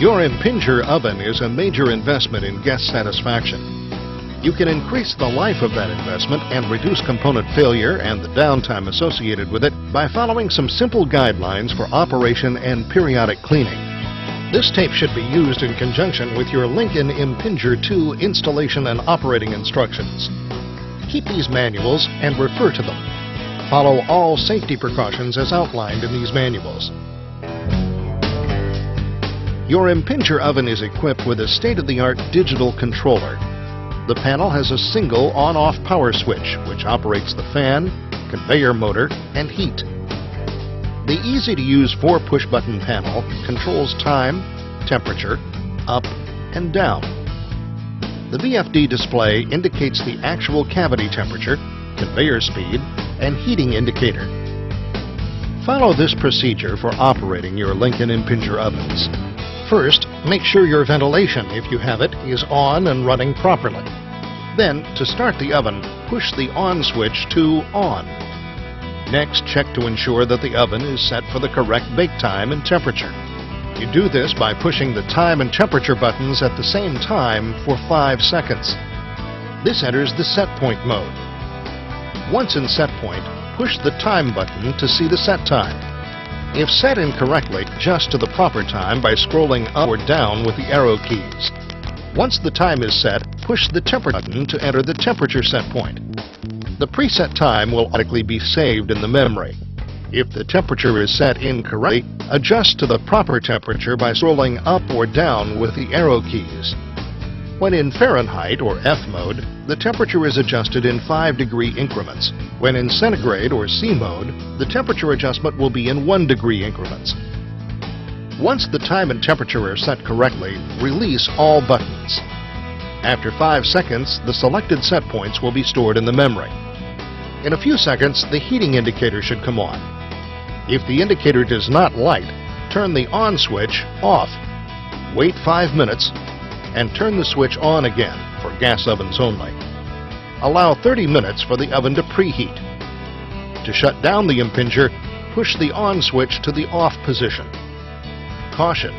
Your Impingeur oven is a major investment in guest satisfaction. You can increase the life of that investment and reduce component failure and the downtime associated with it by following some simple guidelines for operation and periodic cleaning. This tape should be used in conjunction with your Lincoln Impingeur 2 installation and operating instructions. Keep these manuals and refer to them. Follow all safety precautions as outlined in these manuals. Your Impingeur oven is equipped with a state-of-the-art digital controller. The panel has a single on-off power switch which operates the fan, conveyor motor, and heat. The easy-to-use 4-push-button panel controls time, temperature, up, and down. The VFD display indicates the actual cavity temperature, conveyor speed, and heating indicator. Follow this procedure for operating your Lincoln Impingeur ovens. First, make sure your ventilation, if you have it, is on and running properly. Then, to start the oven, push the on switch to on. Next, check to ensure that the oven is set for the correct bake time and temperature. You do this by pushing the time and temperature buttons at the same time for 5 seconds. This enters the set point mode. Once in set point, push the time button to see the set time. If set incorrectly, adjust to the proper time by scrolling up or down with the arrow keys. Once the time is set, push the temperature button to enter the temperature set point. The preset time will automatically be saved in the memory. If the temperature is set incorrectly, adjust to the proper temperature by scrolling up or down with the arrow keys. When in Fahrenheit or F mode, the temperature is adjusted in 5-degree increments. When in centigrade or C mode, the temperature adjustment will be in 1-degree increments. Once the time and temperature are set correctly, release all buttons. After 5 seconds, the selected set points will be stored in the memory. In a few seconds, the heating indicator should come on. If the indicator does not light, turn the on switch off. Wait 5 minutes and turn the switch on again for gas ovens only. Allow 30 minutes for the oven to preheat. To shut down the Impingeur, push the on switch to the off position. Caution: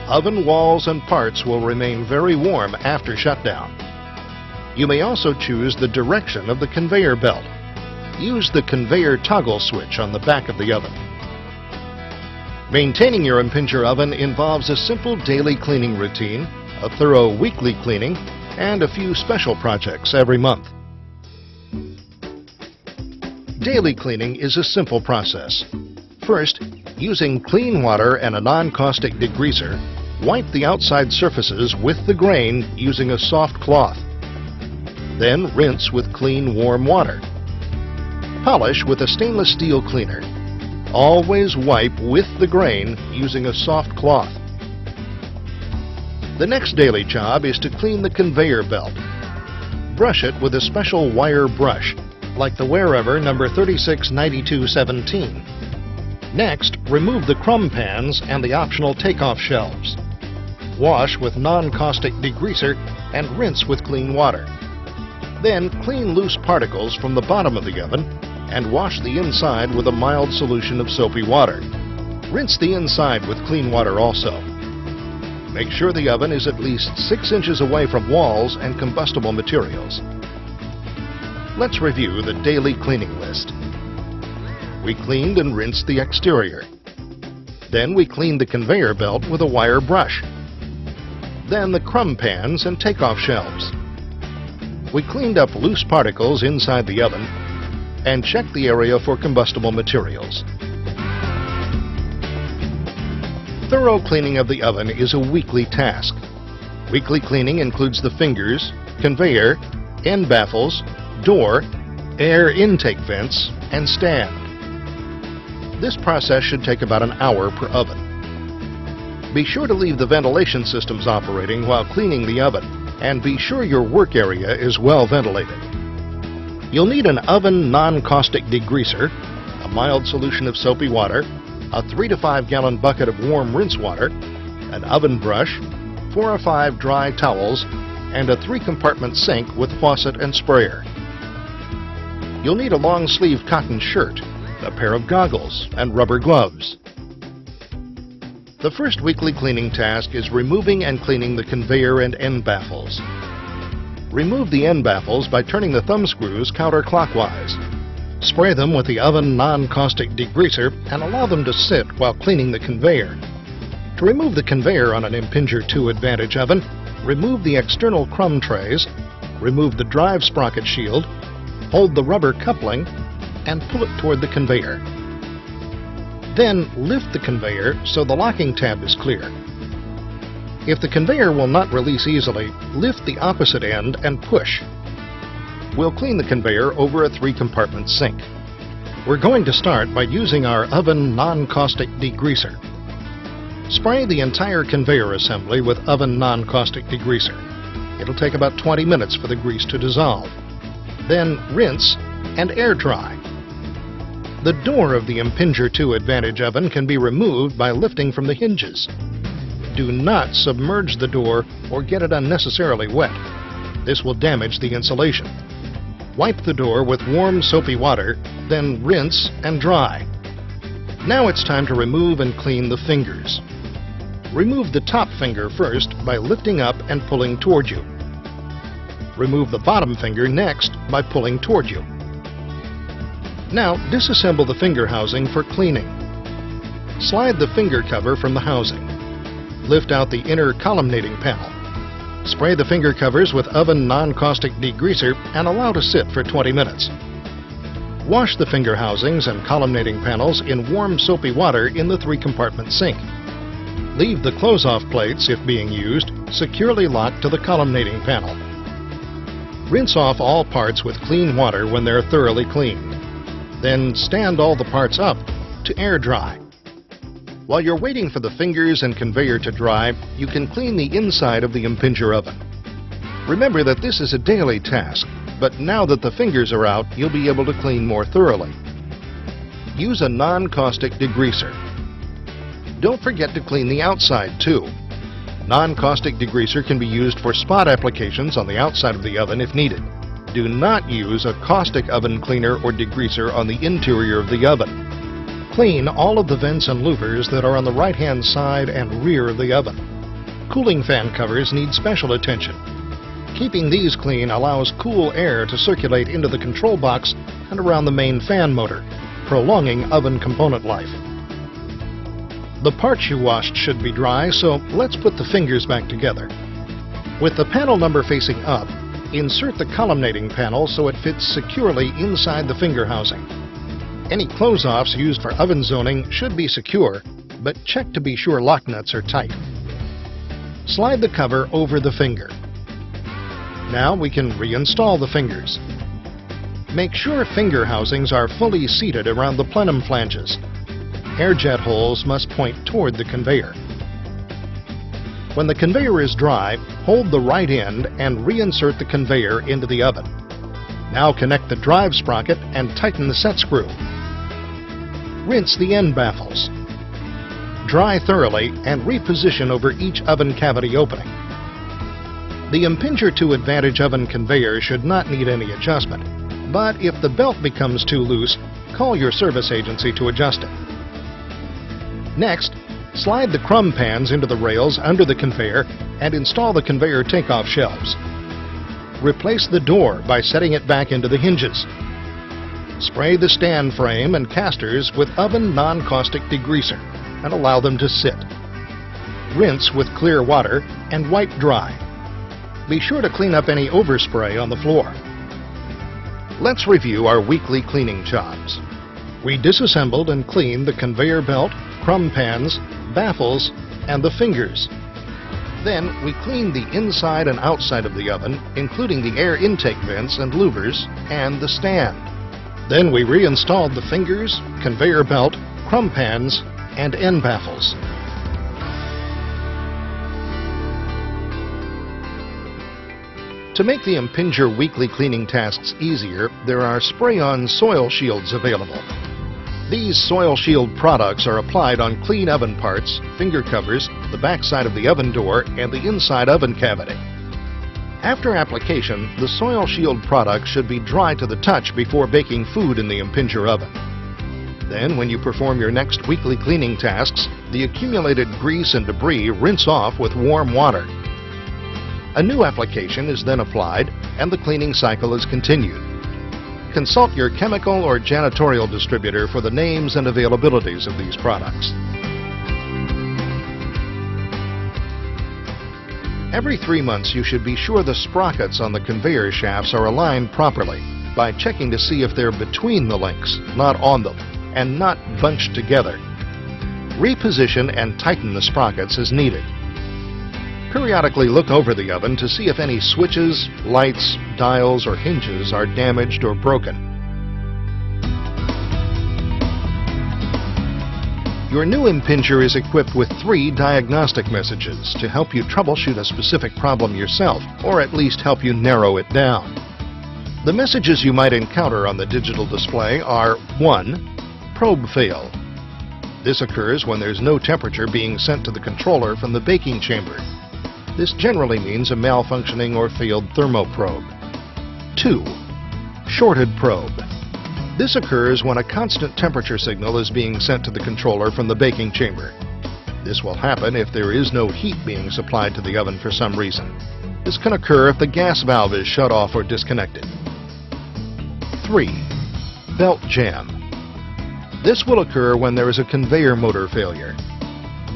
oven walls and parts will remain very warm after shutdown. You may also choose the direction of the conveyor belt. Use the conveyor toggle switch on the back of the oven. Maintaining your Impingeur oven involves a simple daily cleaning routine, a thorough weekly cleaning, and a few special projects every month. Daily cleaning is a simple process. First, using clean water and a non-caustic degreaser, wipe the outside surfaces with the grain using a soft cloth. Then rinse with clean, warm water. Polish with a stainless steel cleaner. Always wipe with the grain using a soft cloth. The next daily job is to clean the conveyor belt. Brush it with a special wire brush, like the Wearever number 369217. Next, remove the crumb pans and the optional takeoff shelves. Wash with non-caustic degreaser and rinse with clean water. Then clean loose particles from the bottom of the oven and wash the inside with a mild solution of soapy water. Rinse the inside with clean water also. Make sure the oven is at least 6 inches away from walls and combustible materials. Let's review the daily cleaning list. We cleaned and rinsed the exterior. Then we cleaned the conveyor belt with a wire brush. Then the crumb pans and takeoff shelves. We cleaned up loose particles inside the oven and checked the area for combustible materials. Thorough cleaning of the oven is a weekly task. Weekly cleaning includes the fingers, conveyor, end baffles, door, air intake vents, and stand. This process should take about an hour per oven. Be sure to leave the ventilation systems operating while cleaning the oven, and be sure your work area is well ventilated. You'll need an oven non-caustic degreaser, a mild solution of soapy water, a 3 to 5 gallon bucket of warm rinse water, an oven brush, 4 or 5 dry towels, and a 3-compartment sink with faucet and sprayer. You'll need a long-sleeve cotton shirt, a pair of goggles, and rubber gloves. The first weekly cleaning task is removing and cleaning the conveyor and end baffles. Remove the end baffles by turning the thumb screws counterclockwise. Spray them with the oven non-caustic degreaser and allow them to sit while cleaning the conveyor. To remove the conveyor on an Impingeur 2 Advantage oven, remove the external crumb trays, remove the drive sprocket shield, hold the rubber coupling, and pull it toward the conveyor. Then lift the conveyor so the locking tab is clear. If the conveyor will not release easily, lift the opposite end and push. We'll clean the conveyor over a 3-compartment sink. We're going to start by using our oven non-caustic degreaser. Spray the entire conveyor assembly with oven non-caustic degreaser. It'll take about 20 minutes for the grease to dissolve. Then rinse and air dry. The door of the Impingeur 2 Advantage oven can be removed by lifting from the hinges. Do not submerge the door or get it unnecessarily wet. This will damage the insulation. Wipe the door with warm soapy water, then rinse and dry. Now it's time to remove and clean the fingers. Remove the top finger first by lifting up and pulling toward you. Remove the bottom finger next by pulling toward you. Now disassemble the finger housing for cleaning. Slide the finger cover from the housing. Lift out the inner columnating panel. Spray the finger covers with oven non-caustic degreaser and allow to sit for 20 minutes. Wash the finger housings and columnating panels in warm soapy water in the 3-compartment sink. Leave the close-off plates, if being used, securely locked to the columnating panel. Rinse off all parts with clean water when they're thoroughly cleaned. Then stand all the parts up to air dry. While you're waiting for the fingers and conveyor to dry, you can clean the inside of the Impingeur oven. Remember that this is a daily task, but now that the fingers are out, you'll be able to clean more thoroughly. Use a non-caustic degreaser. Don't forget to clean the outside too. Non-caustic degreaser can be used for spot applications on the outside of the oven if needed. Do not use a caustic oven cleaner or degreaser on the interior of the oven. Clean all of the vents and louvers that are on the right-hand side and rear of the oven. Cooling fan covers need special attention. Keeping these clean allows cool air to circulate into the control box and around the main fan motor, prolonging oven component life. The parts you washed should be dry, so let's put the fingers back together. With the panel number facing up, insert the columnating panel so it fits securely inside the finger housing. Any close-offs used for oven zoning should be secure, but check to be sure lock nuts are tight. Slide the cover over the finger. Now we can reinstall the fingers. Make sure finger housings are fully seated around the plenum flanges. Air jet holes must point toward the conveyor. When the conveyor is dry, hold the right end and reinsert the conveyor into the oven. Now connect the drive sprocket and tighten the set screw. Rinse the end baffles. Dry thoroughly and reposition over each oven cavity opening. The Impingeur 2 Advantage oven conveyor should not need any adjustment, but if the belt becomes too loose, call your service agency to adjust it. Next, slide the crumb pans into the rails under the conveyor and install the conveyor takeoff shelves. Replace the door by setting it back into the hinges. Spray the stand frame and casters with oven non-caustic degreaser and allow them to sit. Rinse with clear water and wipe dry. Be sure to clean up any overspray on the floor. Let's review our weekly cleaning jobs. We disassembled and cleaned the conveyor belt, crumb pans, baffles, and the fingers. Then we cleaned the inside and outside of the oven, including the air intake vents and louvers, and the stand. Then we reinstalled the fingers, conveyor belt, crumb pans, and end baffles. To make the Impingeur weekly cleaning tasks easier, there are spray-on soil shields available. These soil shield products are applied on clean oven parts, finger covers, the backside of the oven door, and the inside oven cavity. After application, the soil shield product should be dry to the touch before baking food in the Impingeur oven. Then, when you perform your next weekly cleaning tasks, The accumulated grease and debris rinse off with warm water. A new application is then applied and the cleaning cycle is continued. Consult your chemical or janitorial distributor for the names and availabilities of these products. Every 3 months you should be sure the sprockets on the conveyor shafts are aligned properly by checking to see if they're between the links, not on them, and not bunched together. Reposition and tighten the sprockets as needed. Periodically look over the oven to see if any switches, lights, dials, or hinges are damaged or broken. Your new Impinjer is equipped with 3 diagnostic messages to help you troubleshoot a specific problem yourself, or at least help you narrow it down. The messages you might encounter on the digital display are 1. Probe fail. This occurs when there's no temperature being sent to the controller from the baking chamber. This generally means a malfunctioning or failed thermoprobe. 2. Shorted probe. This occurs when a constant temperature signal is being sent to the controller from the baking chamber. This will happen if there is no heat being supplied to the oven for some reason. This can occur if the gas valve is shut off or disconnected. 3. Belt jam. This will occur when there is a conveyor motor failure.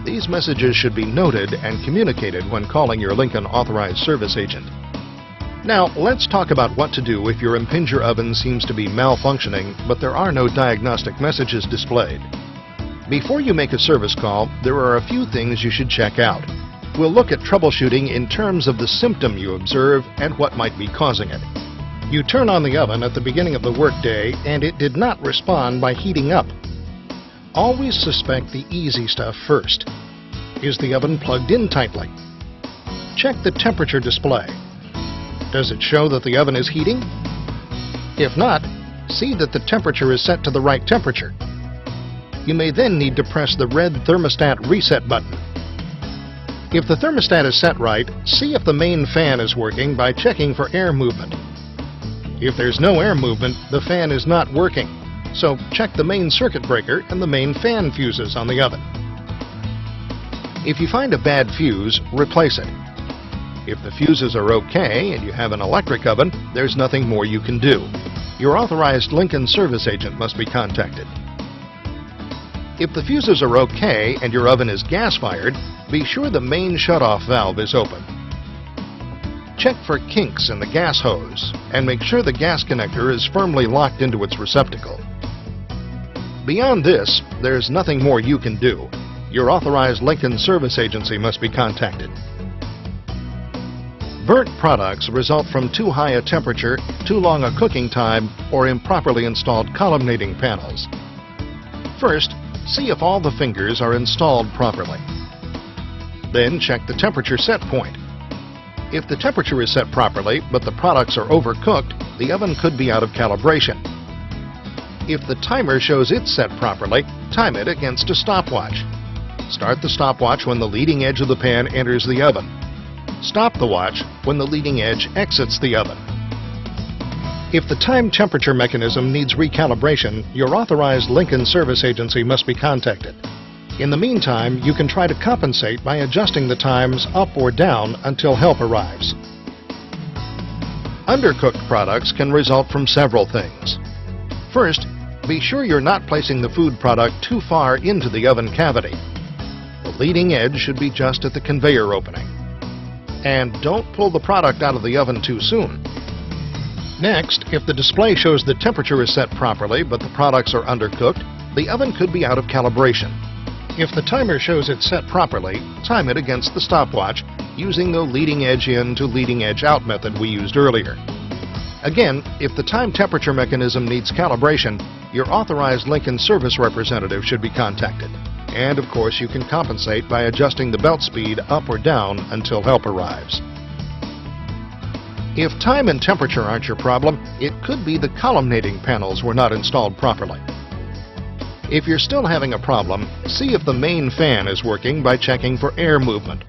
These messages should be noted and communicated when calling your Lincoln authorized service agent. Now, let's talk about what to do if your Impinjer oven seems to be malfunctioning, but there are no diagnostic messages displayed. Before you make a service call, there are a few things you should check out. We'll look at troubleshooting in terms of the symptom you observe and what might be causing it. You turn on the oven at the beginning of the workday and it did not respond by heating up. Always suspect the easy stuff first. Is the oven plugged in tightly? Check the temperature display. Does it show that the oven is heating? If not, see that the temperature is set to the right temperature. You may then need to press the red thermostat reset button. If the thermostat is set right, see if the main fan is working by checking for air movement. If there's no air movement, the fan is not working. So check the main circuit breaker and the main fan fuses on the oven. If you find a bad fuse, replace it. If the fuses are okay and you have an electric oven, there's nothing more you can do. Your authorized Lincoln service agent must be contacted. If the fuses are okay and your oven is gas-fired, be sure the main shutoff valve is open. Check for kinks in the gas hose and make sure the gas connector is firmly locked into its receptacle. Beyond this, there's nothing more you can do. Your authorized Lincoln service agency must be contacted. Burnt products result from too high a temperature, too long a cooking time, or improperly installed columnating panels. First, see if all the fingers are installed properly. Then check the temperature set point. If the temperature is set properly, but the products are overcooked, the oven could be out of calibration. If the timer shows it's set properly, time it against a stopwatch. Start the stopwatch when the leading edge of the pan enters the oven. Stop the watch when the leading edge exits the oven. If the time temperature mechanism needs recalibration, your authorized Lincoln service agency must be contacted. In the meantime, you can try to compensate by adjusting the times up or down until help arrives. Undercooked products can result from several things. First, be sure you're not placing the food product too far into the oven cavity. The leading edge should be just at the conveyor opening. And don't pull the product out of the oven too soon. Next, if the display shows the temperature is set properly but the products are undercooked, the oven could be out of calibration. If the timer shows it's set properly, time it against the stopwatch using the leading edge in to leading edge out method we used earlier. Again, if the time temperature mechanism needs calibration, your authorized Lincoln service representative should be contacted. And of course, you can compensate by adjusting the belt speed up or down until help arrives. If time and temperature aren't your problem, it could be the columnating panels were not installed properly. If you're still having a problem, see if the main fan is working by checking for air movement.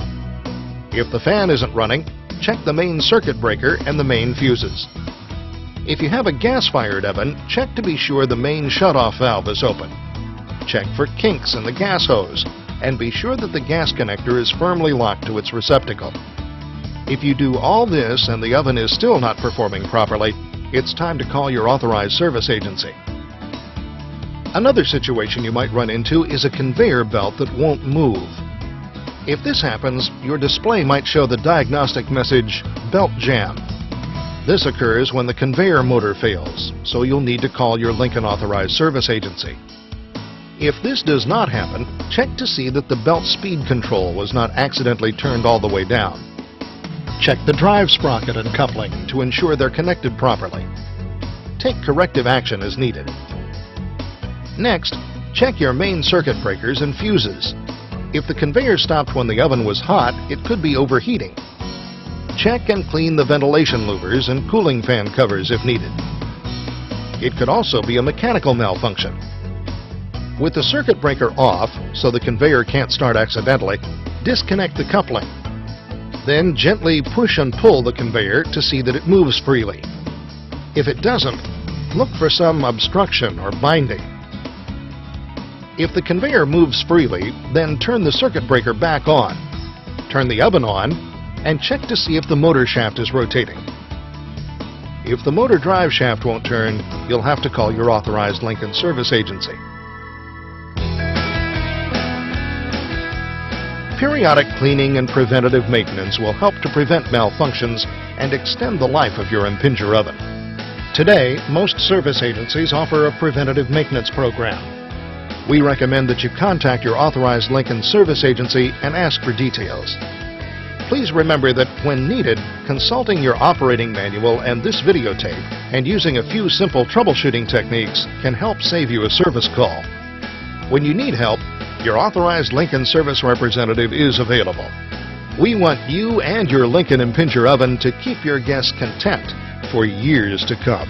If the fan isn't running, check the main circuit breaker and the main fuses. If you have a gas-fired oven, check to be sure the main shutoff valve is open. Check for kinks in the gas hose and be sure that the gas connector is firmly locked to its receptacle. If you do all this and the oven is still not performing properly, it's time to call your authorized service agency. Another situation you might run into is a conveyor belt that won't move. If this happens, your display might show the diagnostic message, "Belt Jam." This occurs when the conveyor motor fails, so you'll need to call your Lincoln authorized service agency. If this does not happen, check to see that the belt speed control was not accidentally turned all the way down. Check the drive sprocket and coupling to ensure they're connected properly. Take corrective action as needed. Next, check your main circuit breakers and fuses. If the conveyor stopped when the oven was hot, it could be overheating. Check and clean the ventilation louvers and cooling fan covers if needed. It could also be a mechanical malfunction. With the circuit breaker off, so the conveyor can't start accidentally, disconnect the coupling. Then gently push and pull the conveyor to see that it moves freely. If it doesn't, look for some obstruction or binding. If the conveyor moves freely, then turn the circuit breaker back on. Turn the oven on and check to see if the motor shaft is rotating. If the motor drive shaft won't turn, you'll have to call your authorized Lincoln service agency. Periodic cleaning and preventative maintenance will help to prevent malfunctions and extend the life of your Impingeur oven. Today, most service agencies offer a preventative maintenance program. We recommend that you contact your authorized Lincoln service agency and ask for details. Please remember that when needed, consulting your operating manual and this videotape and using a few simple troubleshooting techniques can help save you a service call. When you need help, your authorized Lincoln service representative is available. We want you and your Lincoln Impingeur oven to keep your guests content for years to come.